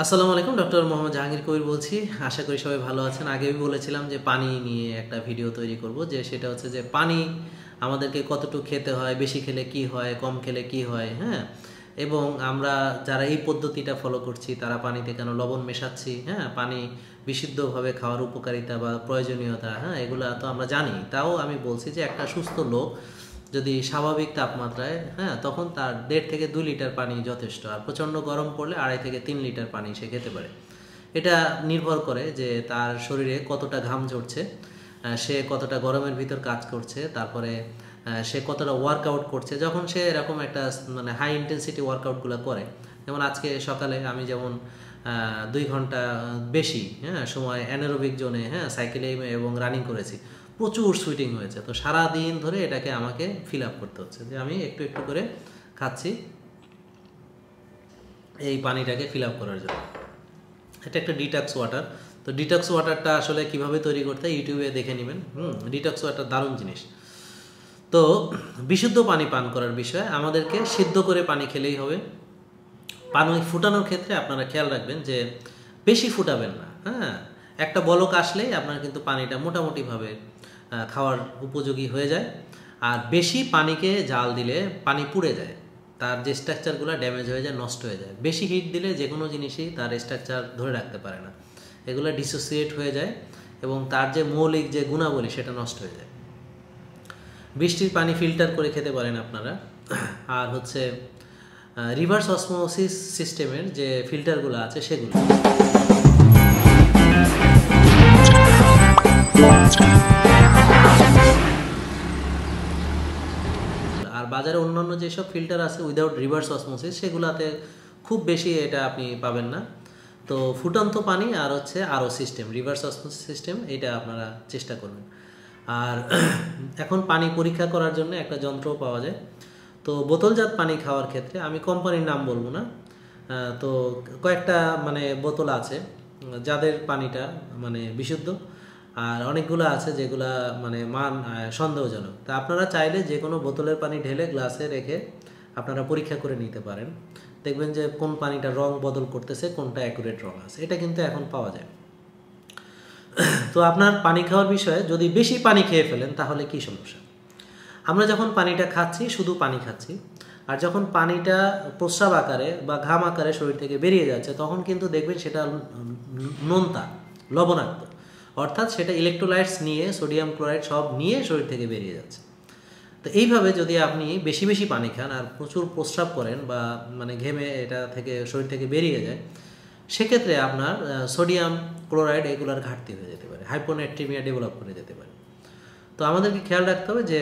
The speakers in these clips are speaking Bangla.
আসসালামু আলাইকুম, ডক্টর মোহাম্মদ জাহাঙ্গীর কবির বলছি। আশা করি সবাই ভালো আছেন। আগেই বলেছিলাম যে পানি নিয়ে একটা ভিডিও তৈরি করব, যে সেটা হচ্ছে যে পানি আমাদেরকে কতটুকু খেতে হয়, বেশি খেলে কি হয়, কম খেলে কি হয়, হ্যাঁ। এবং আমরা যারা এই পদ্ধতিটা ফলো করছি তারা পানিতে কেন লবণ মেশাচ্ছি, হ্যাঁ, পানি বিশুদ্ধভাবে খাওয়ার উপকারিতা বা প্রয়োজনীয়তা, হ্যাঁ, এগুলা তো আমরা জানি। তাও আমি বলছি যে একটা সুস্থ লোক যদি স্বাভাবিক তাপমাত্রায়, হ্যাঁ, তখন তার 1.5 থেকে 2 লিটার পানি যথেষ্ট। আর প্রচণ্ড গরম পড়লে 2.5 থেকে 3 লিটার পানি সে খেতে পারে। এটা নির্ভর করে যে তার শরীরে কতটা ঘাম ঝরছে, সে কতটা গরমের ভিতর কাজ করছে, তারপরে সে কতটা ওয়ার্কআউট করছে। যখন সে এরকম একটা মানে হাই ইন্টেন্সিটি ওয়ার্কআউটগুলো করে, যেমন আজকে সকালে আমি যেমন 2 ঘন্টা বেশি, হ্যাঁ, সময় অ্যানারোবিক জোনে, হ্যাঁ, সাইকেলিং এবং রানিং করেছি, প্রচুর সুইটিং হয়েছে। তো সারা দিন ধরে এটাকে আমাকে ফিল আপ করতে হচ্ছে, যে আমি একটু একটু করে খাচ্ছি এই পানিটাকে ফিল আপ করার জন্য। এটা একটা ডিটক্স ওয়াটার। তো ডিটক্স ওয়াটারটা আসলে কিভাবে তৈরি করতে হয় ইউটিউবে দেখে নেবেন। ডিটক্স ওয়াটার দারুণ জিনিস। তো বিশুদ্ধ পানি পান করার বিষয়ে আমাদেরকে সিদ্ধ করে পানি খেলেই হবে। পানি ফুটানোর ক্ষেত্রে আপনারা খেয়াল রাখবেন যে বেশি ফুটাবেন না, হ্যাঁ। একটা বলক আসলেই আপনার কিন্তু পানিটা মোটামুটিভাবে খাওয়ার উপযোগী হয়ে যায়। আর বেশি পানিকে জাল দিলে পানি পুড়ে যায়, তার যে স্ট্রাকচারগুলো ড্যামেজ হয়ে যায়, নষ্ট হয়ে যায়। বেশি হিট দিলে যে কোনো জিনিসই তার স্ট্রাকচার ধরে রাখতে পারে না, এগুলো ডিসোসিয়েট হয়ে যায় এবং তার যে মৌলিক যে গুণাবলী সেটা নষ্ট হয়ে যায়। বৃষ্টির পানি ফিল্টার করে খেতে পারেন আপনারা। আর হচ্ছে রিভার্স অসমোসিস সিস্টেমের যে ফিল্টারগুলো আছে সেগুলো। আর বাজারে অন্যান্য যেসব ফিল্টার আছে উইদাউট রিভার্স অসমোসিস, সেগুলোতে খুব বেশি এটা আপনি পাবেন না। তো ফুটন্ত পানি আর হচ্ছে আরও সিস্টেম, রিভার্স অসমোসিস সিস্টেম, এটা আপনারা চেষ্টা করবেন। আর এখন পানি পরীক্ষা করার জন্য একটা যন্ত্রও পাওয়া যায়। তো বোতলজাত পানি খাওয়ার ক্ষেত্রে আমি কোম্পানির নাম বলবো না, তো কয়েকটা মানে বোতল আছে যাদের পানিটা মানে বিশুদ্ধ, আর অনেকগুলো আছে যেগুলা মানে মান সন্দেহজনক। তা আপনারা চাইলে যে কোনো বোতলের পানি ঢেলে গ্লাসে রেখে আপনারা পরীক্ষা করে নিতে পারেন। দেখবেন যে কোন পানিটা রং বদল করতেছে, কোনটা অ্যাকুরেট রং আছে, এটা কিন্তু এখন পাওয়া যায়। তো আপনার পানি খাওয়ার বিষয়ে যদি বেশি পানি খেয়ে ফেলেন তাহলে কি সমস্যা? আমরা যখন পানিটা খাচ্ছি শুধু পানি খাচ্ছি, আর যখন পানিটা প্রস্রাব আকারে বা ঘাম আকারে শরীর থেকে বেরিয়ে যাচ্ছে তখন কিন্তু দেখবেন সেটা নোনতা, লবণাক্ত, অর্থাৎ সেটা ইলেকট্রোলাইটস নিয়ে, সোডিয়াম ক্লোরাইড সব নিয়ে শরীর থেকে বেরিয়ে যাচ্ছে। তো এইভাবে যদি আপনি বেশি বেশি পানি খান আর প্রচুর প্রস্রাব করেন বা মানে ঘেমে এটা থেকে শরীর থেকে বেরিয়ে যায়, সেক্ষেত্রে আপনার সোডিয়াম ক্লোরাইড এগুলোর ঘাটতি হয়ে যেতে পারে, হাইপোনাট্রিমিয়া ডেভেলপ করে যেতে পারে। তো আমাদেরকে খেয়াল রাখতে হবে যে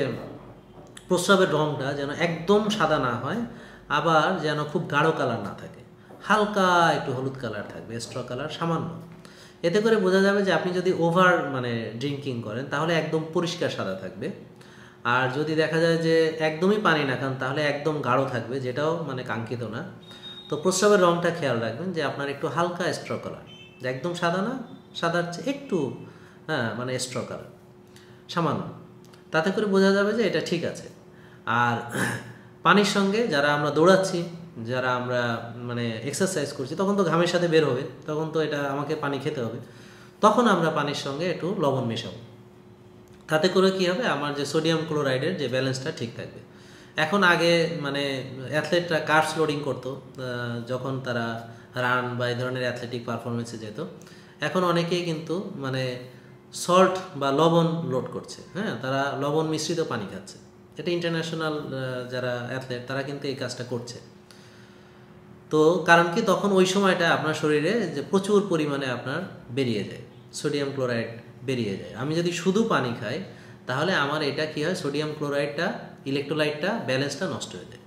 প্রস্রাবের রঙটা যেন একদম সাদা না হয়, আবার যেন খুব গাঢ় কালার না থাকে, হালকা একটু হলুদ কালার থাকবে, স্ট্র কালার সামান্য। এতে করে বোঝা যাবে যে আপনি যদি ওভার মানে ড্রিঙ্কিং করেন তাহলে একদম পরিষ্কার সাদা থাকবে। আর যদি দেখা যায় যে একদমই পানি না খান তাহলে একদম গাঢ় থাকবে, যেটাও মানে কাঙ্ক্ষিত না। তো প্রস্রাবের রঙটা খেয়াল রাখবেন যে আপনার একটু হালকা স্ট্র কালার, যে একদম সাদা না, সাদার চেয়ে একটু, হ্যাঁ, মানে স্ট্র কালার সামান্য। তাতে করে বোঝা যাবে যে এটা ঠিক আছে। আর পানির সঙ্গে যারা আমরা দৌড়াচ্ছি, যারা আমরা মানে এক্সারসাইজ করছি, তখন তো ঘামের সাথে বের হবে, তখন তো এটা আমাকে পানি খেতে হবে। তখন আমরা পানির সঙ্গে একটু লবণ মেশাবো। তাতে করে কি হবে, আমার যে সোডিয়াম ক্লোরাইডের যে ব্যালেন্সটা ঠিক থাকবে। এখন আগে মানে অ্যাথলেটরা কার্বস লোডিং করতো যখন তারা রান বা এই ধরনের অ্যাথলেটিক পারফরমেন্সে যেত। এখন অনেকেই কিন্তু মানে সল্ট বা লবণ লোড করছে, হ্যাঁ, তারা লবণ মিশ্রিত পানি খাচ্ছে। এটা ইন্টারন্যাশনাল যারা অ্যাথলেট তারা কিন্তু এই কাজটা করছে। তো কারণ কি, তখন ওই সময়টা আপনার শরীরে যে প্রচুর পরিমাণে আপনার বেরিয়ে যায়, সোডিয়াম ক্লোরাইড বেরিয়ে যায়। আমি যদি শুধু পানি খাই তাহলে আমার এটা কি হয়, সোডিয়াম ক্লোরাইডটা, ইলেকট্রোলাইটটা, ব্যালেন্সটা নষ্ট হয়ে যায়।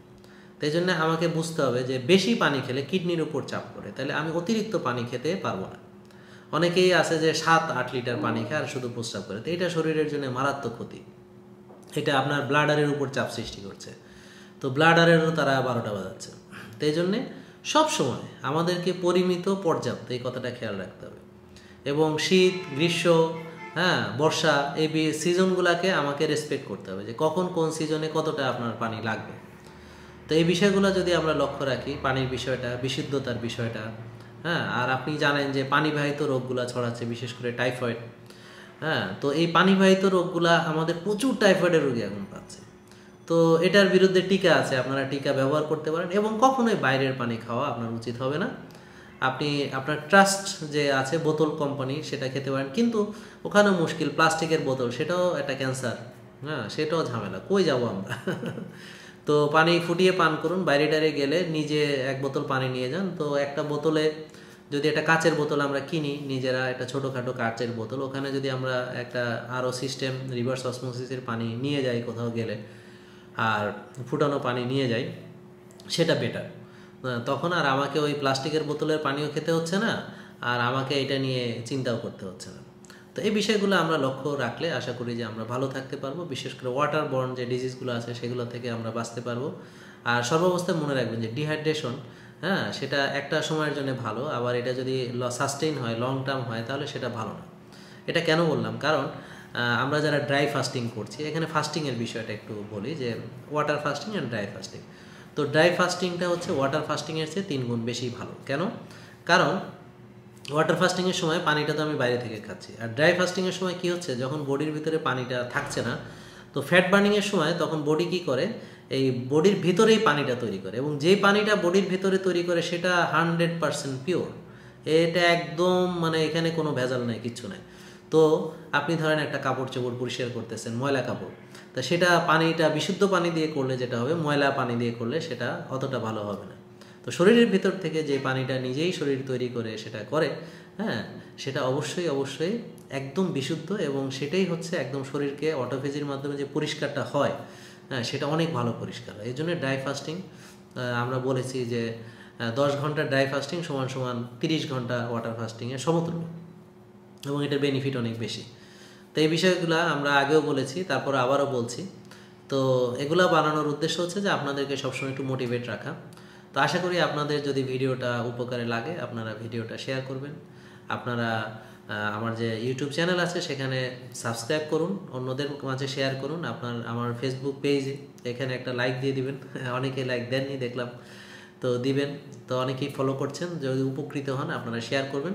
তাই জন্য আমাকে বুঝতে হবে যে বেশি পানি খেলে কিডনির উপর চাপ পড়ে, তাহলে আমি অতিরিক্ত পানি খেতে পারবো না। অনেকেই আছে যে 7-8 লিটার পানি খায় আর শুধু প্রস্রাব করে, তো এটা শরীরের জন্য মারাত্মক ক্ষতি। এটা আপনার ব্লাডারের উপর চাপ সৃষ্টি করছে, তো ব্লাডারেরও তারা 12টা বাজাচ্ছে। তো এই জন্যে সবসময় আমাদেরকে পরিমিত, পর্যাপ্ত, এই কথাটা খেয়াল রাখতে হবে। এবং শীত, গ্রীষ্ম, হ্যাঁ, বর্ষা, এই সিজনগুলোকে আমাকে রেসপেক্ট করতে হবে যে কখন কোন সিজনে কতটা আপনার পানি লাগবে। তো এই বিষয়গুলো যদি আমরা লক্ষ্য রাখি, পানির বিষয়টা, বিশুদ্ধতার বিষয়টা, হ্যাঁ, আর আপনি জানেন যে পানিবাহিত রোগগুলা ছড়াচ্ছে, বিশেষ করে টাইফয়েড। হ্যাঁ, তো এই পানিবাহিত রোগগুলা আমাদের প্রচুর টাইফয়েডের রোগী এখন পাচ্ছে। তো এটার বিরুদ্ধে টিকা আছে, আপনারা টিকা ব্যবহার করতে পারেন এবং কখনোই বাইরের পানি খাওয়া আপনার উচিত হবে না। আপনি আপনার ট্রাস্ট যে আছে বোতল কোম্পানি সেটা খেতে পারেন, কিন্তু ওখানেও মুশকিল, প্লাস্টিকের বোতল সেটাও একটা ক্যান্সার। হ্যাঁ, সেটাও ঝামেলা, কই যাব আমরা। তো পানি ফুটিয়ে পান করুন, বাইরে টাইরে গেলে নিজে এক বোতল পানি নিয়ে যান। তো একটা বোতলে যদি একটা কাচের বোতল আমরা কিনি নিজেরা, একটা ছোটোখাটো কাচের বোতল, ওখানে যদি আমরা একটা আরও সিস্টেম রিভার্স অসমোসিসের পানি নিয়ে যাই কোথাও গেলে, আর ফুটানো পানি নিয়ে যাই, সেটা বেটার। তখন আর আমাকে ওই প্লাস্টিকের বোতলের পানিও খেতে হচ্ছে না, আর আমাকে এটা নিয়ে চিন্তাও করতে হচ্ছে না। তো এই বিষয়গুলো আমরা লক্ষ্য রাখলে আশা করি যে আমরা ভালো থাকতে পারবো, বিশেষ করে ওয়াটার বর্ন যে ডিজিজগুলো আছে সেগুলো থেকে আমরা বাঁচতে পারবো। আর সর্বাবস্থায় মনে রাখবেন যে ডিহাইড্রেশন, হ্যাঁ, সেটা একটা সময়ের জন্য ভালো, আবার এটা যদি সাস্টেইন হয়, লং টার্ম হয়, তাহলে সেটা ভালো না। এটা কেন বললাম, কারণ আমরা যারা ড্রাই ফাস্টিং করছি, এখানে ফাস্টিংয়ের বিষয়টা একটু বলি, যে water fasting and dry fasting. তো ড্রাই ফাস্টিংটা হচ্ছে ওয়াটার ফাস্টিংয়ের চেয়ে 3 গুণ বেশি ভালো। কেন? কারণ ওয়াটার ফাস্টিংয়ের সময় পানিটা তো আমি বাইরে থেকে খাচ্ছি, আর ড্রাই ফাস্টিংয়ের সময় কি হচ্ছে, যখন বডির ভিতরে পানিটা থাকছে না, তো ফ্যাট বার্নিংয়ের সময় তখন বডি কি করে, এই বডির ভিতরেই পানিটা তৈরি করে, এবং যেই পানিটা বডির ভিতরে তৈরি করে সেটা 100% পিওর। এটা একদম মানে এখানে কোনো ভেজাল নেই, কিচ্ছু নাই। তো আপনি ধরেন একটা কাপড় চোপড় পরিষ্কার করতেছেন, ময়লা কাপড়, তা সেটা পানিটা বিশুদ্ধ পানি দিয়ে করলে যেটা হবে, ময়লা পানি দিয়ে করলে সেটা অতটা ভালো হবে না। তো শরীরের ভিতর থেকে যে পানিটা নিজেই শরীর তৈরি করে সেটা করে, হ্যাঁ, সেটা অবশ্যই অবশ্যই একদম বিশুদ্ধ, এবং সেটাই হচ্ছে একদম শরীরকে অটোফেজির মাধ্যমে যে পরিষ্কারটা হয়, হ্যাঁ, সেটা অনেক ভালো পরিষ্কার হয়। এই জন্য ড্রাই ফাস্টিং আমরা বলেছি যে 10 ঘন্টা ড্রাই ফাস্টিং সমান সমান 30 ঘন্টা ওয়াটার ফাস্টিংয়ের সমতুল্য, এবং এটার বেনিফিট অনেক বেশি। তো এই বিষয়গুলো আমরা আগেও বলেছি, তারপর আবারও বলছি। তো এগুলা বানানোর উদ্দেশ্য হচ্ছে যে আপনাদেরকে সবসময় একটু মোটিভেট রাখা। তো আশা করি আপনাদের যদি ভিডিওটা উপকারে লাগে, আপনারা ভিডিওটা শেয়ার করবেন। আপনারা আমার যে ইউটিউব চ্যানেল আছে সেখানে সাবস্ক্রাইব করুন, অন্যদের মাঝে শেয়ার করুন। আমার ফেসবুক পেজে এখানে একটা লাইক দিয়ে দিবেন। অনেকে লাইক দেননি দেখলাম, তো দিবেন। তো অনেকেই ফলো করছেন, যদি উপকৃত হন আপনারা শেয়ার করবেন।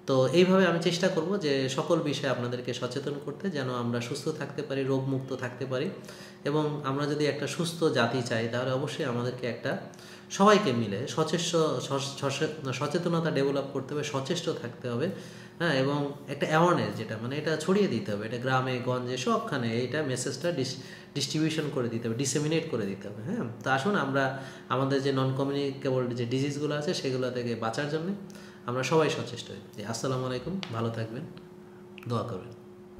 তো এইভাবে আমি চেষ্টা করব যে সকল বিষয়ে আপনাদেরকে সচেতন করতে, যেন আমরা সুস্থ থাকতে পারি, রোগমুক্ত থাকতে পারি। এবং আমরা যদি একটা সুস্থ জাতি চাই, তাহলে অবশ্যই আমাদেরকে একটা সবাইকে মিলে সচেতনতা ডেভেলপ করতে হবে, সচেষ্ট থাকতে হবে, হ্যাঁ, এবং একটা অ্যাওয়ারনেস, যেটা মানে এটা ছড়িয়ে দিতে হবে, এটা গ্রামে গঞ্জে সবখানে এইটা মেসেজটা ডিস্ট্রিবিউশন করে দিতে হবে, ডিসেমিনেট করে দিতে হবে। হ্যাঁ, তো আসুন আমরা আমাদের যে নন কমিউনিকেবল যে ডিজিজগুলো আছে সেগুলো থেকে বাঁচার জন্য আমরা সবাই সচেষ্ট হই। আসসালামু আলাইকুম, ভালো থাকবেন, দোয়া করবেন।